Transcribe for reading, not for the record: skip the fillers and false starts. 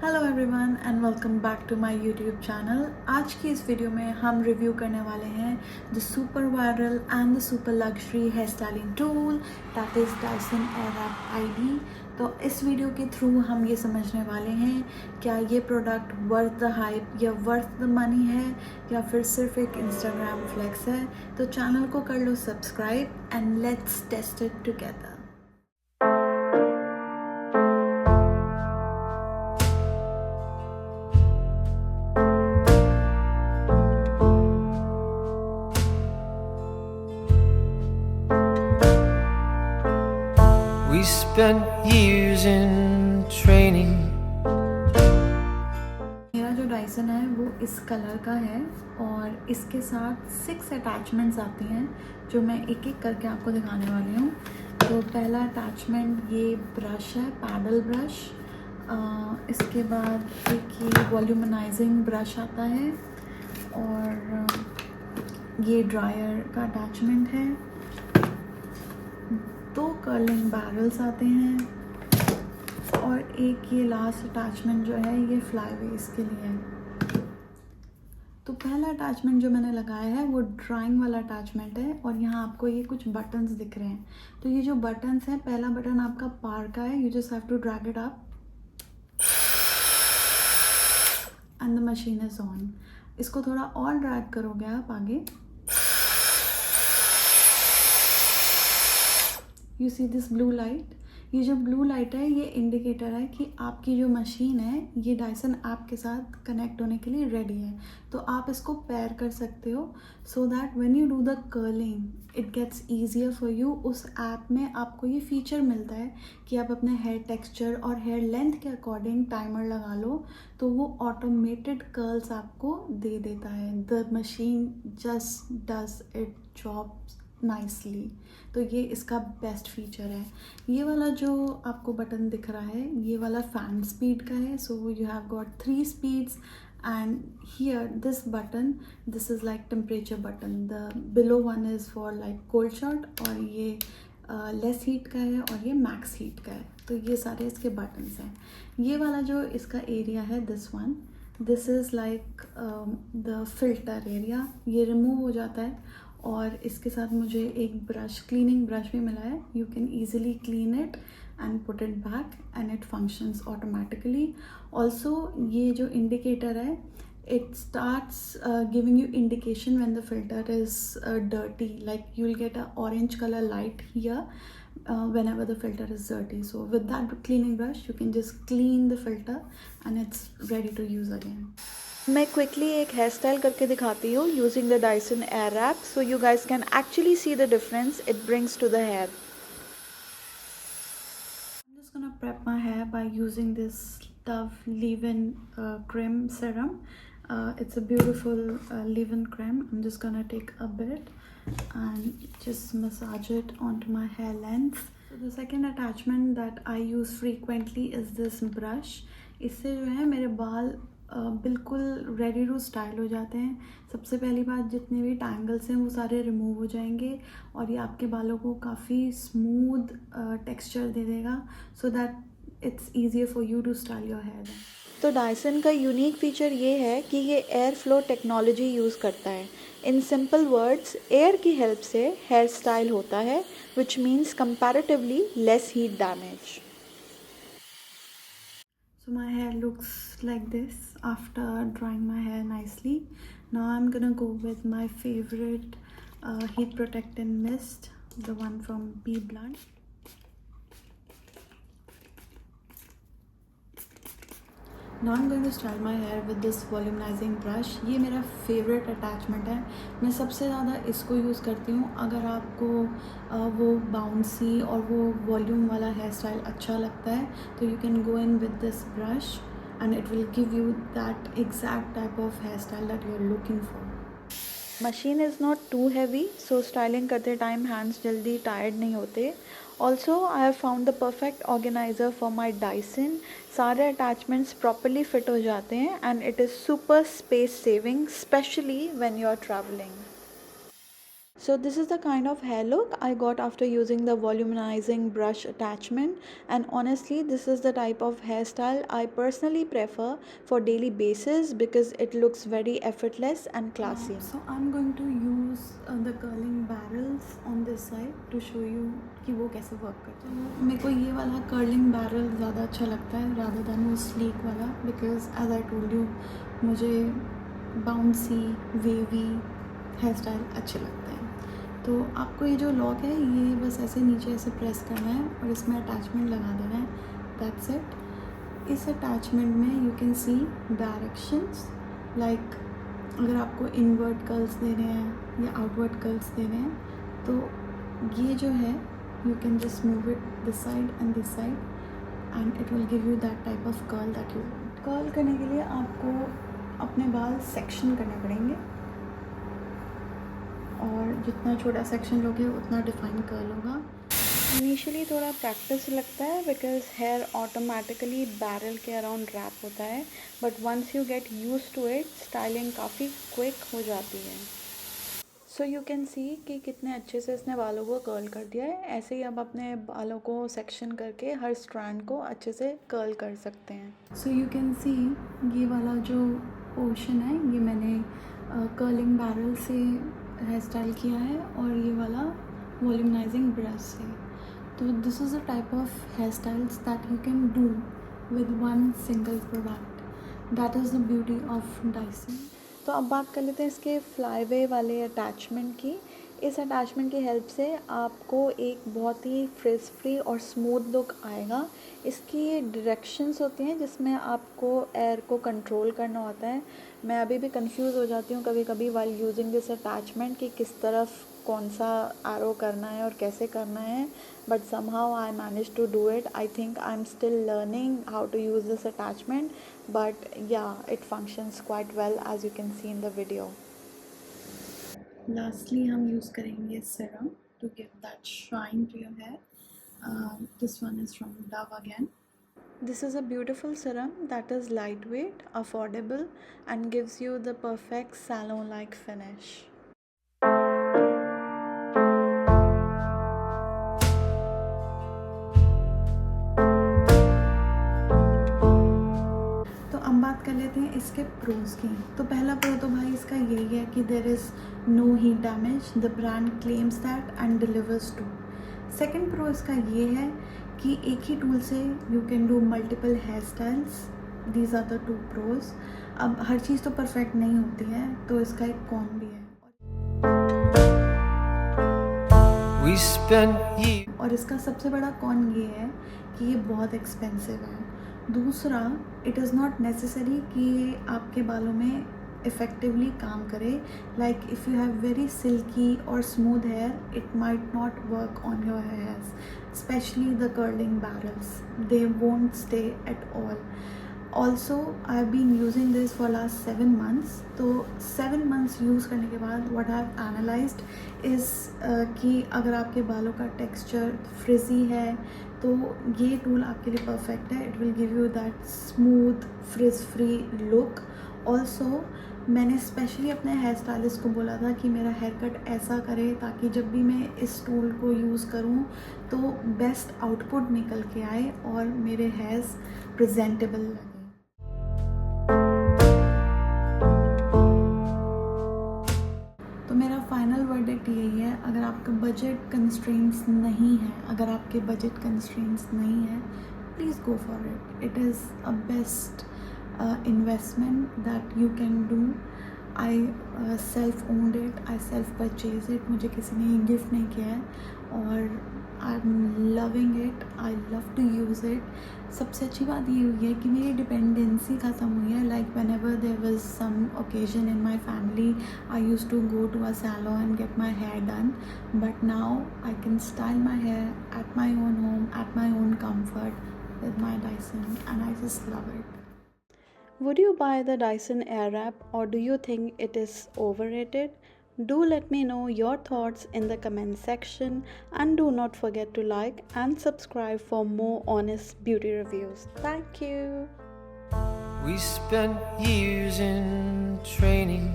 Hello everyone and welcome back to my YouTube channel. आज की इस वीडियो में हम रिव्यू करने वाले हैं the super viral and the super luxury hair styling tool that is Dyson Airwrap ID. तो इस वीडियो के थ्रू हम ये समझने वाले हैं क्या ये प्रोडक्ट वर्थ द हाइप या वर्थ द मनी है या फिर सिर्फ एक इंस्टाग्राम फ्लेक्स है। तो चैनल को कर लो subscribe and let's test it together. We spent years in training. मेरा जो डायसन है वो इस कलर का है और इसके साथ 6 अटैचमेंट्स आती हैं जो मैं एक एक करके आपको दिखाने वाली हूँ। तो पहला अटैचमेंट ये ब्रश है, पैडल ब्रश। इसके बाद एक ये वॉल्यूमनाइजिंग ब्रश आता है और ये ड्रायर का अटैचमेंट है। 2 कर्लिंग बैरल्स आते हैं और एक ये लास्ट अटैचमेंट जो है ये फ्लाई वेस के लिए है। तो पहला अटैचमेंट जो मैंने लगाया है वो ड्राइंग वाला अटैचमेंट है और यहाँ आपको ये कुछ बटन्स दिख रहे हैं। तो ये जो बटन्स हैं, पहला बटन आपका पार का है, you just have to drag it up and the machine is on. इसको थोड़ा और ड्रैग करोगे आप आगे, you see this blue light. ये जो ब्लू लाइट है ये इंडिकेटर है कि आपकी जो मशीन है ये डायसन ऐप के साथ कनेक्ट होने के लिए रेडी है। तो आप इसको पेयर कर सकते हो so that when you do the curling it gets easier for you. उस ऐप में आपको ये फीचर मिलता है कि आप अपने हेयर टेक्सचर और हेयर लेंथ के अकॉर्डिंग टाइमर लगा लो तो वो ऑटोमेटेड कर्ल्स आपको दे देता है। The machine just does it job nicely. तो ये इसका बेस्ट फीचर है। ये वाला जो आपको बटन दिख रहा है ये वाला फैन स्पीड का है। So you have got 3 speeds and here this button, this is like temperature button. The below one is for like cold shot और ये लेस हीट का है और ये मैक्स हीट का है। तो ये सारे इसके बटन्स हैं। ये वाला जो इसका एरिया है this one, this is like the filter area. ये रिमूव हो जाता है और इसके साथ मुझे एक ब्रश, क्लीनिंग ब्रश भी मिला है। You can easily clean it and put it back and it functions automatically. Also ये जो इंडिकेटर है it starts giving you indication when the filter is dirty, like you will get a orange color light here whenever the filter is dirty. So with that cleaning brush you can just clean the filter and it's ready to use again. मैं quickly एक hair style करके दिखाती हूँ using the Dyson Airwrap so you guys can actually see the difference it brings to the hair. I'm just gonna prep my hair by using this Dove leave-in cream serum. It's a beautiful leave-in cream. I'm just gonna take a bit and just massage it onto my hair length. So the second attachment that I use frequently is this brush. इससे जो है मेरे बाल बिल्कुल ready to style हो जाते हैं। सबसे पहली बात, जितने भी टैंगल्स हैं वो सारे रिमूव हो जाएंगे और ये आपके बालों को काफ़ी स्मूथ टेक्सचर दे देगा so that it's easier for you to style your hair. तो डायसन का यूनिक फीचर ये है कि ये एयर फ्लो टेक्नोलॉजी यूज़ करता है। इन सिंपल वर्ड्स, एयर की हेल्प से हेयर स्टाइल होता है which means comparatively less heat damage. So my hair looks like this after drying my hair nicely. Now I'm gonna go with my favorite heat protectant mist, the one from Be Blunt. Now I'm going to style my hair with this volumizing brush. ये मेरा favourite attachment है। मैं सबसे ज़्यादा इसको use करती हूँ अगर आपको वो बाउंसी और वो वॉल्यूम वाला हेयर स्टाइल अच्छा लगता है तो you can go in with this brush and it will give you that exact type of hair style that you are looking for. Machine is not too heavy so styling करते time hands जल्दी tired नहीं होते। Also I have found the perfect organiser for my Dyson. सारे attachments properly fit हो जाते हैं and it is super space saving specially when you are travelling. So this is the kind of hair look I got after using the volumizing brush attachment, and honestly this is the type of hairstyle I personally prefer for daily basis because it looks very effortless and classy. So I'm going to use the curling barrels on this side to show you कि वो कैसे work करता है. मेरे को ये वाला curling barrel ज़्यादा अच्छा लगता है rather than वो स्लीक वाला, because as I told you मुझे बाउंसी वेवी हेयर स्टाइल अच्छे लगते हैं. तो आपको ये जो लॉक है ये बस ऐसे नीचे ऐसे प्रेस करना है और इसमें अटैचमेंट लगा देना है. That's it. इस अटैचमेंट में you can see directions, like अगर आपको इनवर्ट कर्ल्स देने हैं या आउटवर्ड कर्ल्स देने हैं तो ये जो है you can just move it this side and this side and it will give you that type of curl that you want. Curl करने के लिए आपको अपने बाल सेक्शन करने पड़ेंगे और जितना छोटा सेक्शन लोगे उतना डिफाइन कर्ल होगा. इनिशियली थोड़ा प्रैक्टिस लगता है बिकॉज हेयर ऑटोमेटिकली बैरल के अराउंड रैप होता है, but once you get use to it styling काफ़ी क्विक हो जाती है. सो यू कैन सी कि कितने अच्छे से इसने बालों को कर्ल कर दिया है. ऐसे ही आप अपने बालों को सेक्शन करके हर स्ट्रैंड को अच्छे से कर्ल कर सकते हैं. सो यू कैन सी ये वाला जो पोर्शन है ये मैंने कर्लिंग बैरल से हेयर स्टाइल किया है और ये वाला वॉल्यूमाइजिंग ब्रश से. तो this is a type of hair styles that you can do with one single product. That is the beauty of Dyson. तो अब बात कर लेते हैं इसके फ्लाईवे वाले अटैचमेंट की. इस अटैचमेंट की हेल्प से आपको एक बहुत ही फ्रिज फ्री और स्मूथ लुक आएगा. इसकी डायरेक्शंस होती हैं जिसमें आपको एयर को कंट्रोल करना होता है. मैं अभी भी कंफ्यूज हो जाती हूँ कभी कभी वाइल यूजिंग दिस अटैचमेंट कि किस तरफ कौन सा एरो करना है और कैसे करना है, but somehow I manage to do it. I think I am still learning how to use this attachment, but yeah, it functions quite well as you can see in the video. Lastly हम use करेंगे serum to give that shine to your hair. This one is from Dove again. This is a beautiful serum that is lightweight, affordable and gives you the perfect salon-like finish. बात कर लेते हैं इसके pros की. तो पहला pro तो भाई इसका यही है कि there is no heat damage, the brand claims that and delivers too. Second pro इसका ये है कि एक ही टूल से you can do multiple hair styles. These are the two pros. अब हर चीज़ तो परफेक्ट नहीं होती है तो इसका एक कॉन भी है. और इसका सबसे बड़ा कॉन ये है कि ये बहुत एक्सपेंसिव है. दूसरा, इट इज़ नॉट नेसेसरी कि ये आपके बालों में इफ़ेक्टिवली काम करे. Like if you have very silky और smooth hair it might not work on your hairs, specially the curling barrels. They won't stay at all. Also I have been using this for last 7 months. तो 7 months use करने के बाद what I have analysed is कि अगर आपके बालों का texture फ्रिजी है तो ये टूल आपके लिए परफेक्ट है. It will give you that smooth fridge free look. Also मैंने स्पेशली अपने हेयर स्टाइलिस्ट को बोला था कि मेरा हेयर कट ऐसा करे ताकि जब भी मैं इस टूल को यूज़ करूँ तो बेस्ट आउटपुट निकल के आए और मेरे हेयर्स प्रेजेंटेबल लगे. तो मेरा फाइनल वर्डिक्ट यही है, अगर आपका बजट कंस्ट्रेंट्स नहीं है, अगर आपके बजट कंस्ट्रेंट्स नहीं है, please go for it. It is a best investment that you can do. I self-owned it, I self-purchased it. मुझे किसी ने गिफ्ट नहीं किया है और I'm loving it. I love to use it. सबसे अच्छी बात ये हुई है कि मेरी डिपेंडेंसी ख़त्म हुई है. Like whenever there was some occasion in my family, I used to go to a salon and get my hair done. But now I can style my hair at my own home, at my own comfort with my Dyson, and I just love it. Would you buy the Dyson Airwrap or do you think it is overrated? Do let me know your thoughts in the comment section and do not forget to like and subscribe for more honest beauty reviews. Thank you. We spent years in training